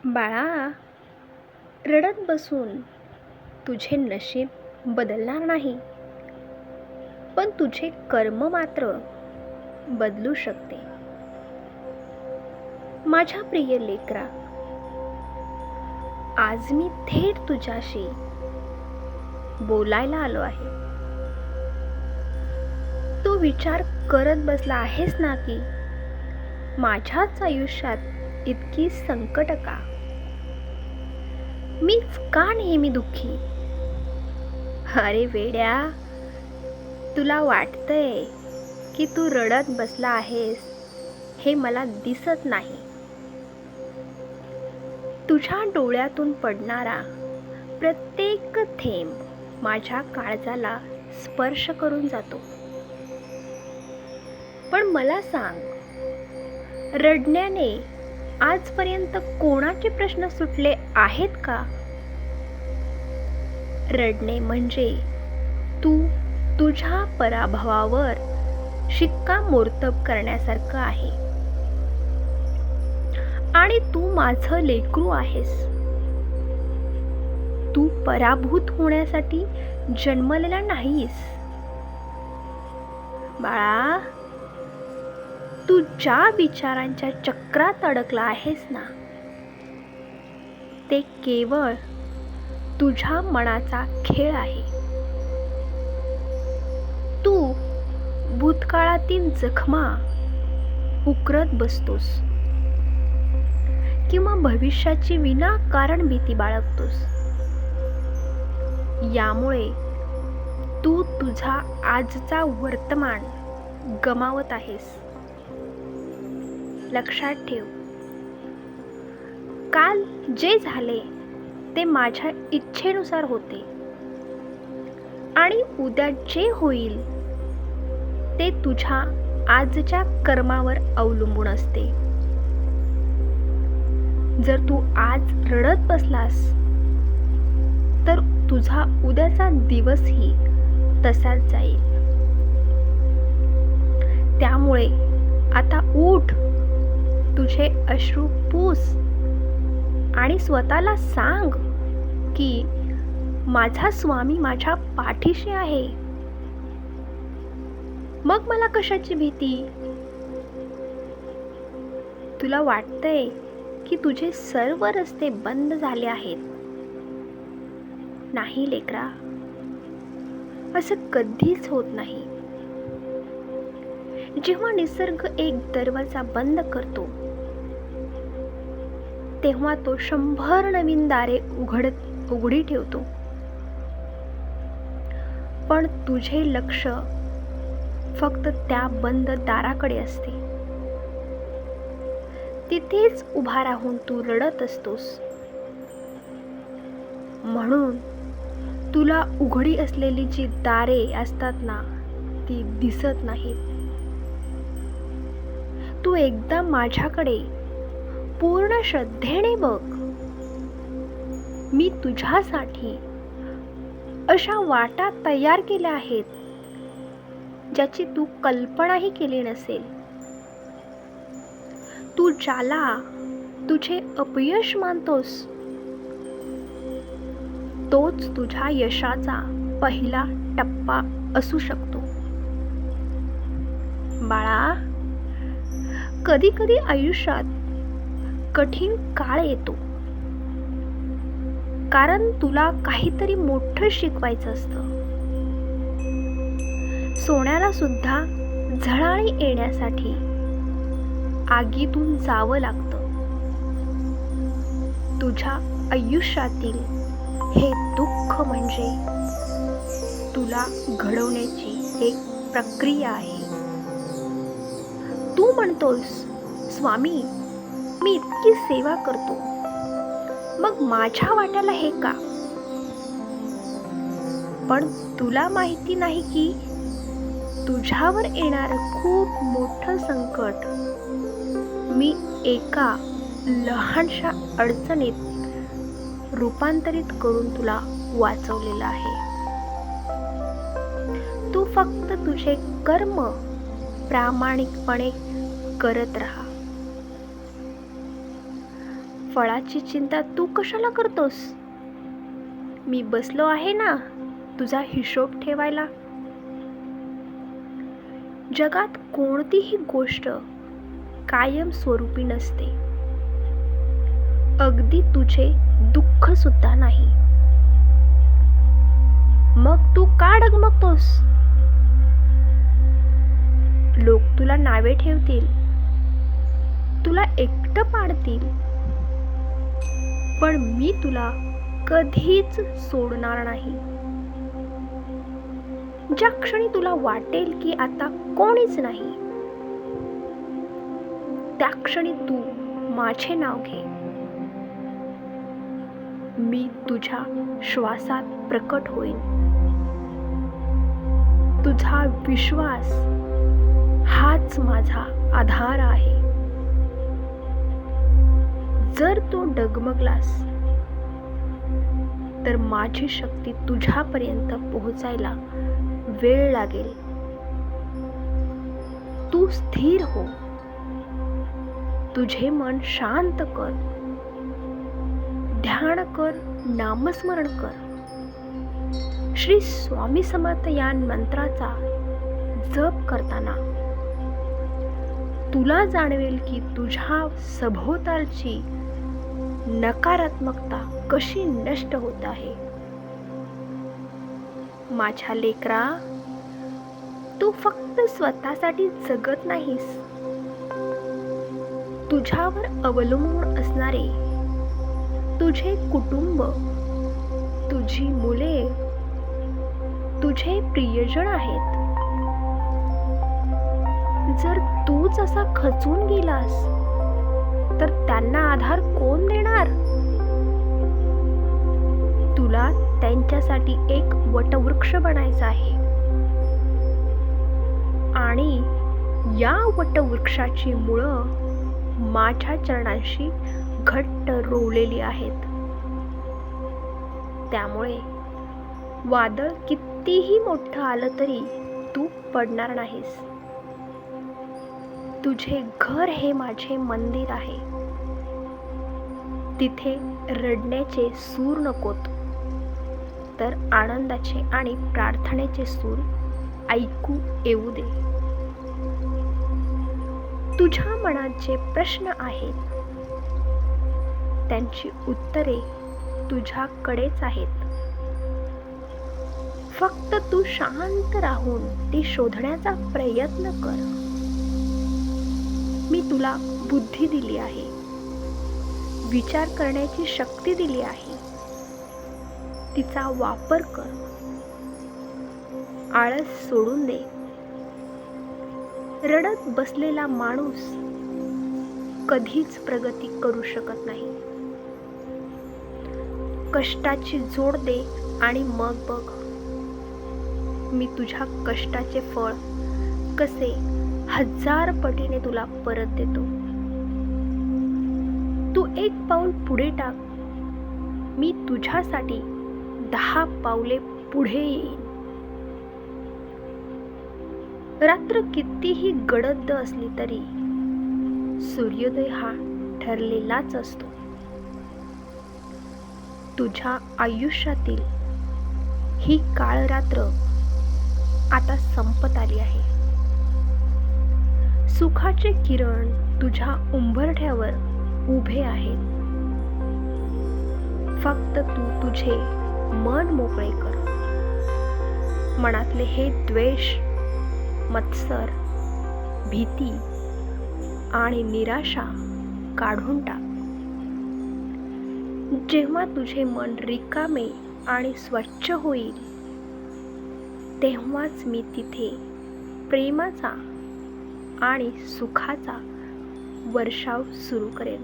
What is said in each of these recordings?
बाळा, रडत बसून तुझे नशीब बदलणार नाही, पण तुझे कर्म मात्र बदलू शकते. माझ्या प्रिय लेकरा, आज मी थेट तुझ्याशी बोलायला आलो आहे. तू विचार करत बसला आहेस ना की माझ्याच आयुष्यात इतकी संकट का? मीच का नेहमी दुःखी? अरे वेड्या, तुला वाटतंय की तू रडत बसला आहेस हे मला दिसत नाही. तुझ्या डोळ्यातून पडणारा प्रत्येक थेंब माझ्या काळजाला स्पर्श करून जातो. पण मला सांग, रडण्याने आजपर्यंत कोणाचे प्रश्न सुटले आहेत का? रडणे म्हणजे तू तुझ्या पराभवावर शिक्कामोर्तब करण्यासारखं आहे. आणि तू माझं लेकरू आहेस. तू पराभूत होण्यासाठी जन्मलेला नाहीस. बाळा, तू ज्या विचारांच्या चक्रात अडकला आहेस ना, ते केवळ तुझ्या मनाचा खेळ आहे. तू भूतकाळातील जखमा उकरत बसतोस किंवा भविष्याची विनाकारण भीती बाळगतोस. यामुळे तू तुझा आजचा वर्तमान गमावत आहेस. लक्षात ठेव, काल जे झाले ते माझ्या इच्छेनुसार होते आणि उद्या जे होईल ते तुझ्या आजच्या कर्मावर अवलंबून असते. जर तू आज रडत बसलास तर तुझा उद्याचा दिवसही तसाच जाईल. त्यामुळे आता उठ, तुझे अश्रू पुस आणि स्वतःला सांग की माझा स्वामी माझ्या पाठीशी आहे. मग मला कशाची भीती? तुला वाटतंय की तुझे सर्व रस्ते बंद झाले आहेत. नाही लेकरा, असं कधीच होत नाही. जेव्हा निसर्ग एक दरवाजा बंद करतो तेव्हा तो 100 नवीन दारे उघडी ठेवतो. पण तुझे लक्ष फक्त त्या बंद दाराकडे असते. तिथेच उभा राहून तू रडत असतोस. म्हणून तुला उघडी असलेली जी दारे असतात ना, ती दिसत नाहीत. तू एकदा माझ्याकडे पूर्ण श्रद्धेने बघ. मी तुझ्यासाठी अशा वाटा तयार केल्या आहेत ज्याची तू कल्पनाही केली नसेल. तू ज्याला तुझे अपयश मानतोस तोच तुझ्या यशाचा पहिला टप्पा असू शकतो. बाळा, कधी कधी आयुष्यात कठीण काळ येतो कारण तुला काहीतरी मोठं शिकवायचं असतं. सोन्याला सुद्धा झळाळी येण्यासाठी आगीतून जावं लागतं. तुझ्या आयुष्यातील हे दुःख म्हणजे तुला घडवण्याची एक प्रक्रिया आहे. तू म्हणतोस, स्वामी, मी इतकी सेवा करतो, मग माझ्या वाट्याला हे का? पण तुला माहिती नाही की तुझ्यावर येणारं खूप मोठं संकट मी एका लहानशा अडचणीत रूपांतरित करून तुला वाचवलेलं आहे. तू फक्त तुझे कर्म प्रामाणिकपणे करत राहा. फळाची चिंता तू कशाला करतोस? मी बसलो आहे ना तुझा हिशोब ठेवायला. जगात कोणतीही गोष्ट कायम स्वरूपी नसते, अगदी तुझे दुःख सुद्धा नाही. मग तू का डगमगतोस? लोक तुला नावे ठेवतील, तुला एकटं पाडतील, पण मी तुला कधीच सोडणार नाही. ज्या क्षणी तुला वाटेल की आता कोणीच नाही, त्या क्षणी तू माझे नाव घे. मी तुझ्या श्वासात प्रकट होईन. तुझा विश्वास हाच माझा आधार आहे. जर तू डगमगलास तर माझी शक्ती तुझ्यापर्यंत पोहोचायला वेळ लागेल. तू स्थिर हो, तुझे मन शांत कर, ध्यान कर, नामस्मरण कर. श्री स्वामी समर्थ या मंत्राचा जप करताना तुला जाणवेल की तुझ्या सभोवतालची नकारात्मकता कशी नष्ट होत आहे. माझ्या लेकरा, तू फक्त स्वतःसाठी जगत नाहीस. तुझ्यावर अवलंबून असणारे तुझे कुटुंब, तुझी मुले, तुझे प्रियजन आहेत. जर तूच असा खचून गेलास तर त्यांना आधार कोण देणार? तुला त्यांच्यासाठी एक वटवृक्ष बनायचा आहे आणि या वटवृक्षाची मुळं माझ्या चरणांशी घट्ट रोवलेली आहेत. त्यामुळे वादळ कितीही मोठं आलं तरी तू पडणार नाहीस. तुझे घर हे माझे मंदिर आहे. तिथे रडण्याचे सूर नकोत, तर आनंदाचे आणि प्रार्थनेचे सूर ऐकू येऊ दे. तुझ्या मनात जे प्रश्न आहेत त्यांची उत्तरे तुझ्याकडेच आहेत. फक्त तू शांत राहून ती शोधण्याचा प्रयत्न कर. मी तुला बुद्धी दिली आहे, विचार करण्याची शक्ती दिली आहे. तिचा वापर कर. आळस सोडून दे. रडत बसलेला माणूस कधीच प्रगती करू शकत नाही. कष्टाची जोड दे आणि मग बघ मी तुझ्या कष्टाचे फळ कसे 1000 पटीने तुला परत देतो. तू 1 पाऊल पुढे टाक, मी तुझ्यासाठी 10 पावले पुढे येईन. रात्र कितीही गडद असली तरी सूर्योदय हा ठरलेलाच असतो. तुझ्या आयुष्यातील ही काळ रात्र आता संपत आली आहे. सुखाचे किरण तुझ्या उंबरठ्यावर उभे आहेत. फक्त तू तुझे मन मोकळे कर. मनातले हे द्वेष, मत्सर, भीती आणि निराशा काढून टाक. जेव्हा तुझे मन रिकामे आणि स्वच्छ होईल तेव्हाच मी तिथे प्रेमाचा आणि सुखाचा वर्षाव सुरू करेन.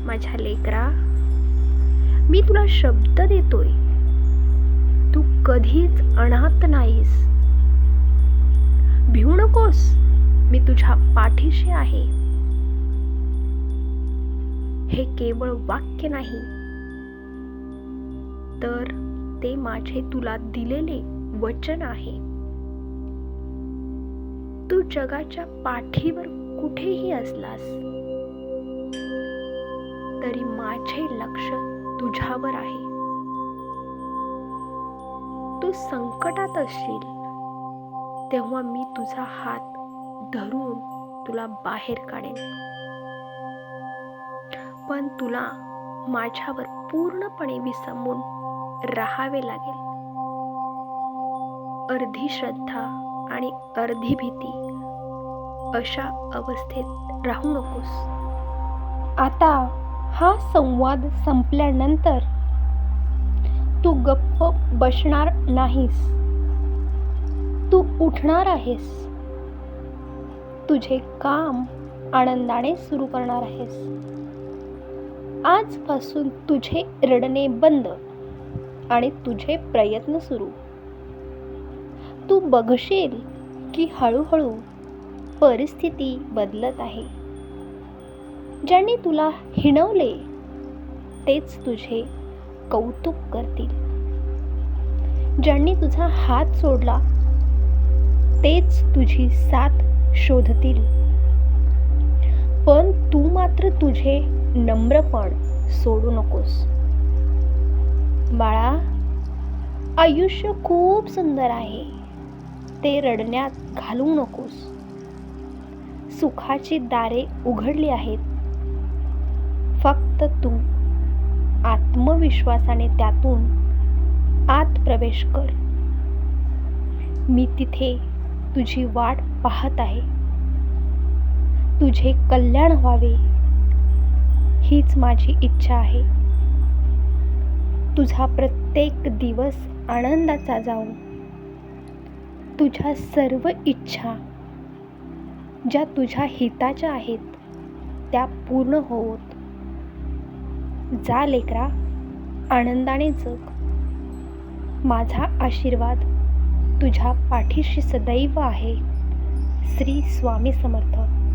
माझ्या लेकरा, मी तुला शब्द देतोय, तू कधीच अनाथ नाहीस. भिवू नकोस, मी तुझ्या पाठीशी आहे. हे केवळ वाक्य नाही, तर ते माझे तुला दिलेले वचन आहे. तू जगाच्या पाठीवर कुठेही असलास माझे लक्ष तुझ्यावर आहे. तू संकटात असशील तेव्हा मी तुझा हात धरून तुला बाहेर काढेन. पण तुला माझ्यावर पूर्णपणे विसंबून राहावे लागेल. अर्धी श्रद्धा आणि अर्धी भीती अशा अवस्थेत राहू नकोस. आता हा संवाद संपल्यानंतर तू गप्प बसणार नाहीस. तू उठणार आहेस. तुझे काम आनंदाने सुरू करणार आहेस. आजपासून तुझे रडणे बंद आणि तुझे प्रयत्न सुरू. तू बघशील की हळूहळू परिस्थिती बदलत आहे. ज्यांनी तुला हिणवले तेच तुझे कौतुक करतील. ज्यांनी तुझा हात सोडला तेच तुझी साथ शोधतील. पण तू मात्र तुझे नम्रपण सोडू नकोस. बाळा, आयुष्य खूप सुंदर आहे. ते रडण्यात घालवू नकोस. सुखाची दारे उघडली आहेत. फक्त तू आत्मविश्वासाने त्यातून आत प्रवेश कर. मी तिथे तुझी वाट पाहत आहे. तुझे कल्याण व्हावे हीच माझी इच्छा आहे. तुझा प्रत्येक दिवस आनंदाचा जाऊ. तुझ्या सर्व इच्छा ज्या तुझ्या हिताच्या आहेत त्या पूर्ण होत. जा लेकरा, आनंदाने जग. माझा आशीर्वाद तुझ्या पाठीशी सदैव आहे. श्री स्वामी समर्थ.